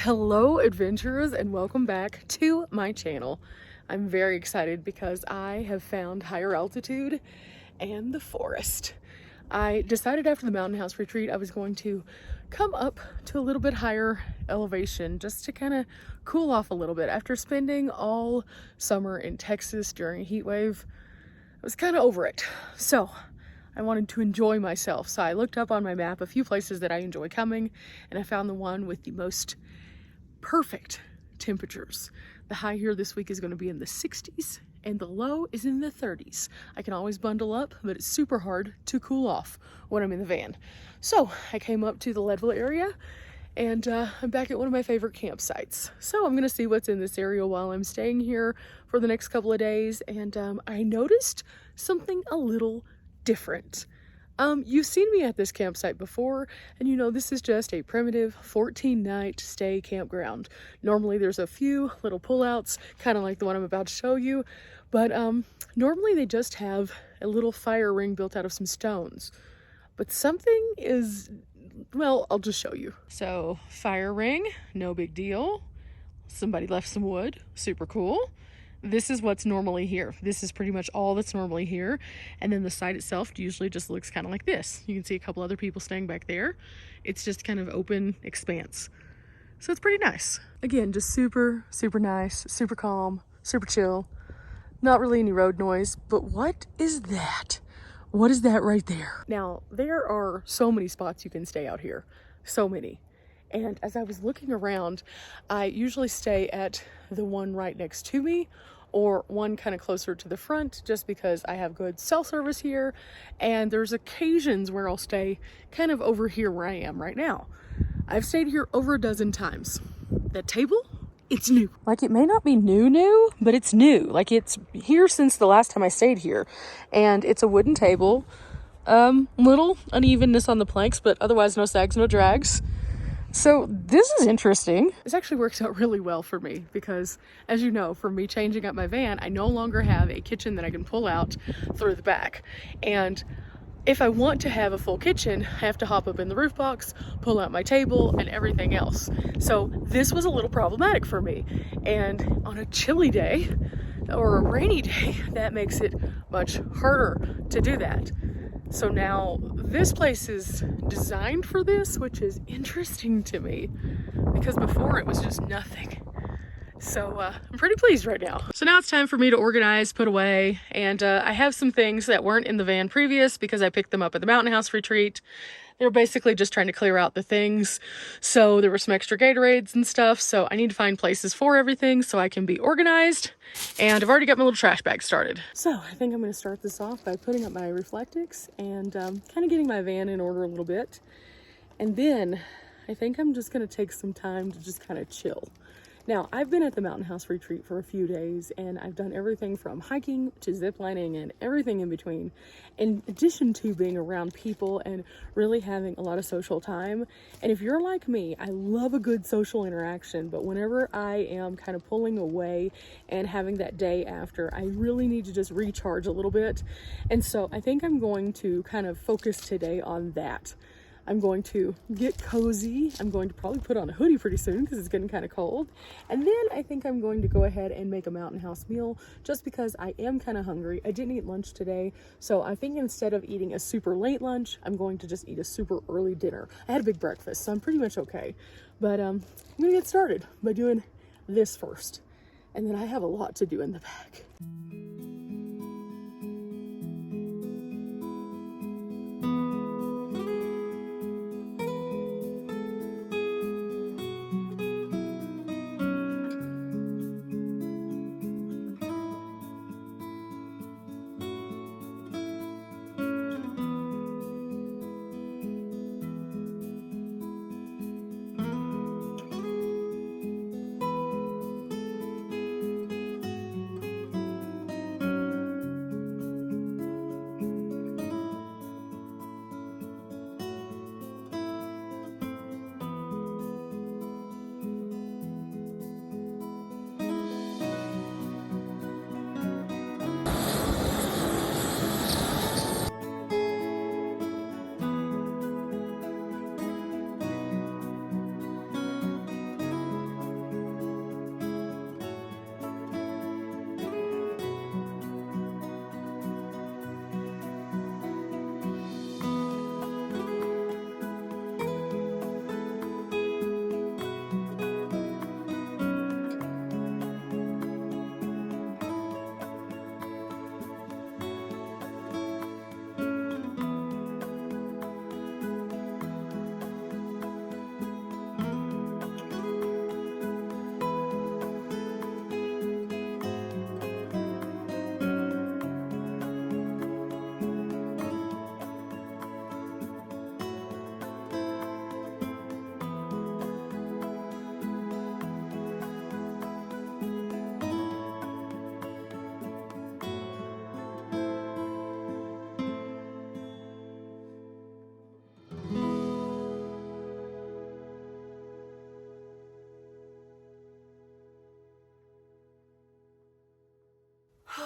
Hello adventurers, and welcome back to my channel. I'm very excited because I have found higher altitude and the forest. I decided after the mountain house retreat I was going to come up to a little bit higher elevation just to kind of cool off a little bit. After spending all summer in Texas during a heat wave, I was kind of over it. So I wanted to enjoy myself. So I looked up on my map a few places that I enjoy coming, and I found the one with the most perfect temperatures. The high here this week is going to be in the 60s and the low is in the 30s. I can always bundle up, but it's super hard to cool off when I'm in the van. So I came up to the Leadville area, and I'm back at one of my favorite campsites. So I'm going to see what's in this area while I'm staying here for the next couple of days. And I noticed something a little different. You've seen me at this campsite before, and you know this is just a primitive 14-night stay campground. Normally there's a few little pullouts, kind of like the one I'm about to show you, but normally they just have a little fire ring built out of some stones. But something is, well, I'll just show you. So, fire ring, no big deal. Somebody left some wood, super cool. This is what's normally here. This is pretty much all that's normally here. And then the site itself usually just looks kind of like this. You can see a couple other people staying back there. It's just kind of open expanse. So it's pretty nice. Again, just super, super nice, super calm, super chill. Not really any road noise, but what is that? What is that right there? Now, there are so many spots you can stay out here. So many. And as I was looking around, I usually stay at the one right next to me or one kind of closer to the front, just because I have good cell service here. And there's occasions where I'll stay kind of over here where I am right now. I've stayed here over a dozen times. That table, it's new. Like, it may not be new, but it's new. Like, it's here since the last time I stayed here. And it's a wooden table. Little unevenness on the planks, but otherwise no sags, no drags. So this is interesting. This actually works out really well for me because, as you know, for me changing up my van, I no longer have a kitchen that I can pull out through the back. And if I want to have a full kitchen, I have to hop up in the roof box, pull out my table and everything else. So this was a little problematic for me. And on a chilly day or a rainy day, that makes it much harder to do that. So now this place is designed for this, which is interesting to me because before it was just nothing. So I'm pretty pleased right now. So now it's time for me to organize, put away, and I have some things that weren't in the van previous because I picked them up at the mountain house retreat. They were basically just trying to clear out the things. So there were some extra Gatorades and stuff. So I need to find places for everything so I can be organized. And I've already got my little trash bag started. So I think I'm going to start this off by putting up my Reflectix and kind of getting my van in order a little bit. And then I think I'm just going to take some time to just kind of chill. Now, I've been at the mountain house retreat for a few days, and I've done everything from hiking to ziplining and everything in between, in addition to being around people and really having a lot of social time. And if you're like me, I love a good social interaction, but whenever I am kind of pulling away and having that day after, I really need to just recharge a little bit. And so I think I'm going to kind of focus today on that. I'm going to get cozy. I'm going to probably put on a hoodie pretty soon because it's getting kind of cold. And then I think I'm going to go ahead and make a mountain house meal just because I am kind of hungry. I didn't eat lunch today. So I think instead of eating a super late lunch, I'm going to just eat a super early dinner. I had a big breakfast, so I'm pretty much okay. But I'm going to get started by doing this first. And then I have a lot to do in the back.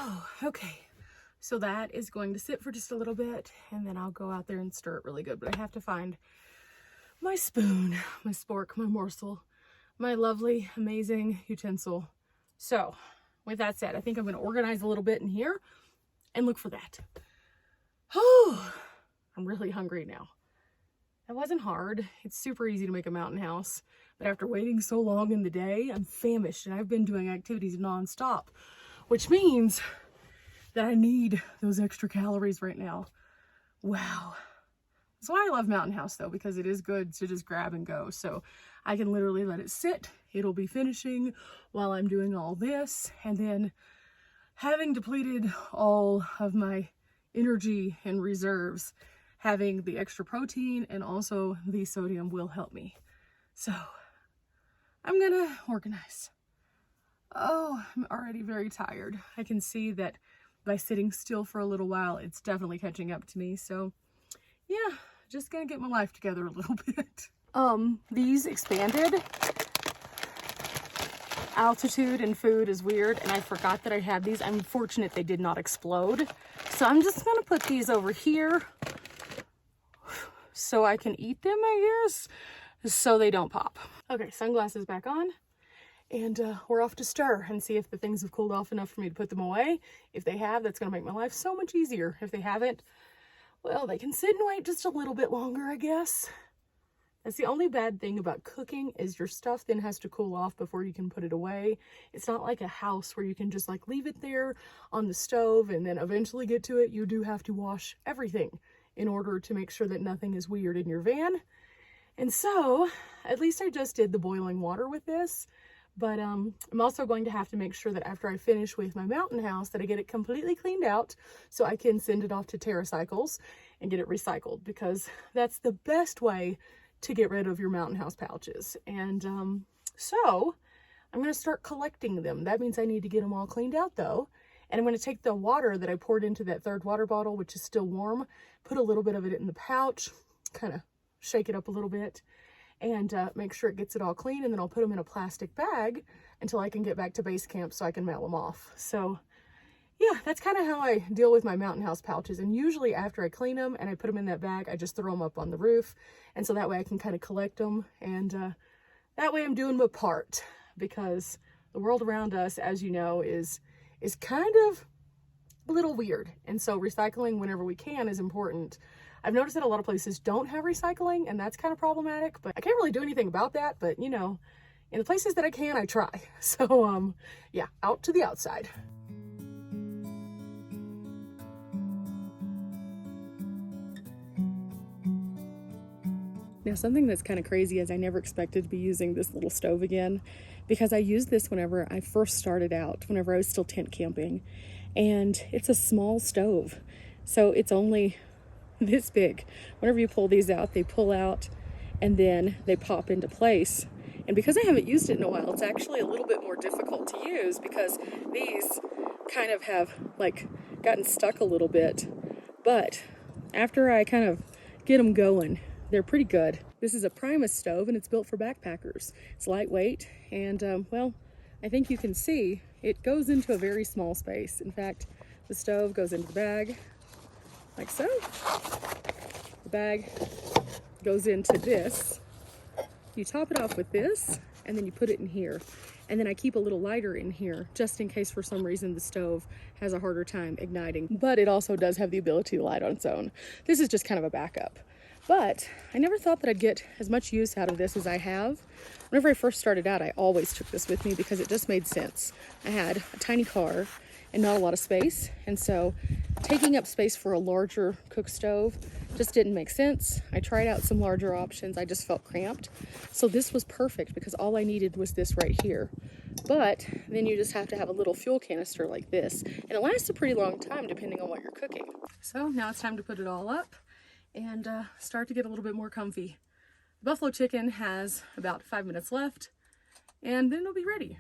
Oh, okay. So that is going to sit for just a little bit, and then I'll go out there and stir it really good. But I have to find my spoon, my spork, my morsel, my lovely, amazing utensil. So with that said, I think I'm going to organize a little bit in here and look for that. Oh, I'm really hungry now. That wasn't hard. It's super easy to make a mountain house. But after waiting so long in the day, I'm famished, and I've been doing activities nonstop, which means that I need those extra calories right now. Wow. That's why I love Mountain House though, because it is good to just grab and go. So I can literally let it sit. It'll be finishing while I'm doing all this. And then having depleted all of my energy and reserves, having the extra protein and also the sodium will help me. So I'm gonna organize. Oh, I'm already very tired. I can see that by sitting still for a little while, it's definitely catching up to me. So yeah, just gonna get my life together a little bit. These expanded altitude and food is weird, and I forgot that I had these. I'm fortunate they did not explode. So I'm just gonna put these over here so I can eat them, I guess, so they don't pop. Okay, sunglasses back on. And we're off to stir and see if the things have cooled off enough for me to put them away. If they have, that's going to make my life so much easier. If they haven't, well, they can sit and wait just a little bit longer, I guess. That's the only bad thing about cooking, is your stuff then has to cool off before you can put it away. It's not like a house where you can just like leave it there on the stove and then eventually get to it. You do have to wash everything in order to make sure that nothing is weird in your van. And so, at least I just did the boiling water with this. But I'm also going to have to make sure that after I finish with my mountain house that I get it completely cleaned out so I can send it off to TerraCycles and get it recycled, because that's the best way to get rid of your mountain house pouches. And so I'm going to start collecting them. That means I need to get them all cleaned out though. And I'm going to take the water that I poured into that third water bottle, which is still warm, put a little bit of it in the pouch, kind of shake it up a little bit, and make sure it gets it all clean, and then I'll put them in a plastic bag until I can get back to base camp so I can mail them off. So yeah, that's kind of how I deal with my mountain house pouches. And usually after I clean them and I put them in that bag, I just throw them up on the roof. And so that way I can kind of collect them, and that way I'm doing my part, because the world around us, as you know, is kind of a little weird. And so recycling whenever we can is important. I've noticed that a lot of places don't have recycling, and that's kind of problematic, but I can't really do anything about that. But you know, in the places that I can, I try. So yeah, out to the outside. Now, something that's kind of crazy is I never expected to be using this little stove again, because I used this whenever I first started out, whenever I was still tent camping, and it's a small stove. So it's only this big. Whenever you pull these out, they pull out and then they pop into place. And because I haven't used it in a while, it's actually a little bit more difficult to use, because these kind of have like gotten stuck a little bit. But after I kind of get them going, they're pretty good. This is a Primus stove, and it's built for backpackers. It's lightweight, and well, I think you can see it goes into a very small space. In fact, the stove goes into the bag like so. The bag goes into this. You top it off with this, and then you put it in here. And then I keep a little lighter in here just in case for some reason the stove has a harder time igniting. But it also does have the ability to light on its own. This is just kind of a backup. But I never thought that I'd get as much use out of this as I have. Whenever I first started out, I always took this with me because it just made sense. I had a tiny car and not a lot of space, and so taking up space for a larger cook stove just didn't make sense. I tried out some larger options. I just felt cramped. So this was perfect because all I needed was this right here. But then you just have to have a little fuel canister like this, and it lasts a pretty long time depending on what you're cooking. So now it's time to put it all up and start to get a little bit more comfy. The buffalo chicken has about 5 minutes left, and then it'll be ready.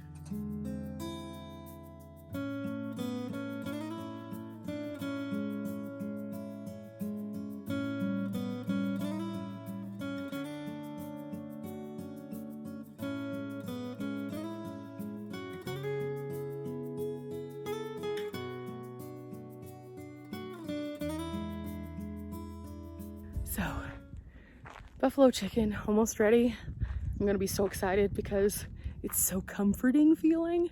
So, buffalo chicken, almost ready. I'm gonna be so excited because it's so comforting feeling.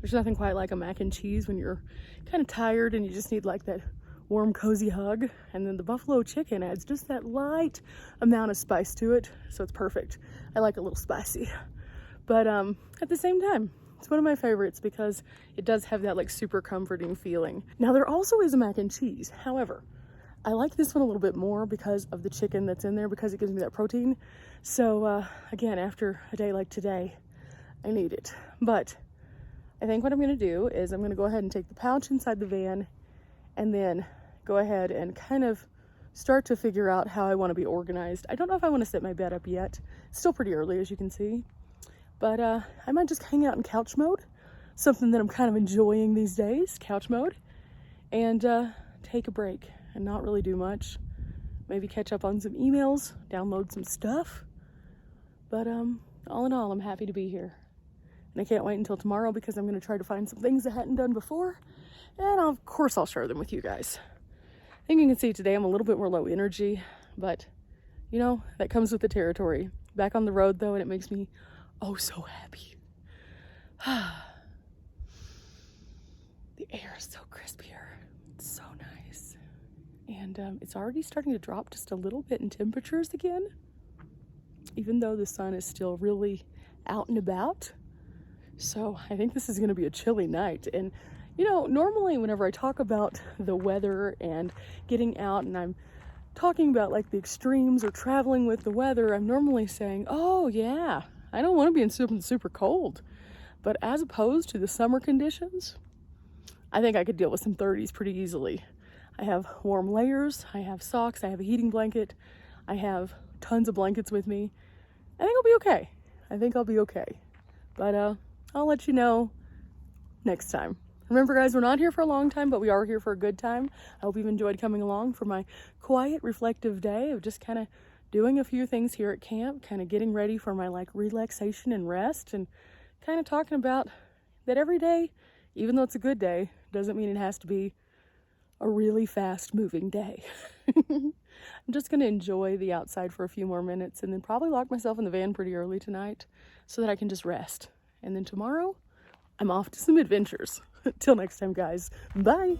There's nothing quite like a mac and cheese when you're kind of tired and you just need like that warm, cozy hug. And then the buffalo chicken adds just that light amount of spice to it, so it's perfect. I like a little spicy, but at the same time, it's one of my favorites because it does have that like super comforting feeling. Now there also is a mac and cheese. However, I like this one a little bit more because of the chicken that's in there, because it gives me that protein. So again, after a day like today, I need it. But I think what I'm gonna do is I'm gonna go ahead and take the pouch inside the van and then go ahead and kind of start to figure out how I wanna be organized. I don't know if I wanna set my bed up yet. It's still pretty early, as you can see. But I might just hang out in couch mode, something that I'm kind of enjoying these days, couch mode, and take a break and not really do much. Maybe catch up on some emails, download some stuff. But all in all, I'm happy to be here. And I can't wait until tomorrow because I'm gonna try to find some things I hadn't done before. And of course I'll share them with you guys. I think you can see today I'm a little bit more low energy, but you know, that comes with the territory. Back on the road though, and it makes me oh so happy. The air is so crisp here. It's so nice. And it's already starting to drop just a little bit in temperatures again, even though the sun is still really out and about. So I think this is going to be a chilly night. And you know, normally whenever I talk about the weather and getting out and I'm talking about like the extremes or traveling with the weather, I'm normally saying, oh yeah, I don't want to be in super cold. But as opposed to the summer conditions, I think I could deal with some 30s pretty easily. I have warm layers, I have socks, I have a heating blanket, I have tons of blankets with me. I think I'll be okay. I think I'll be okay. But I'll let you know next time. Remember guys, we're not here for a long time, but we are here for a good time. I hope you've enjoyed coming along for my quiet, reflective day of just kind of doing a few things here at camp, kind of getting ready for my like relaxation and rest, and kind of talking about that every day, even though it's a good day, doesn't mean it has to be a really fast moving day. I'm just going to enjoy the outside for a few more minutes and then probably lock myself in the van pretty early tonight so that I can just rest. And then tomorrow, I'm off to some adventures. Till next time, guys. Bye.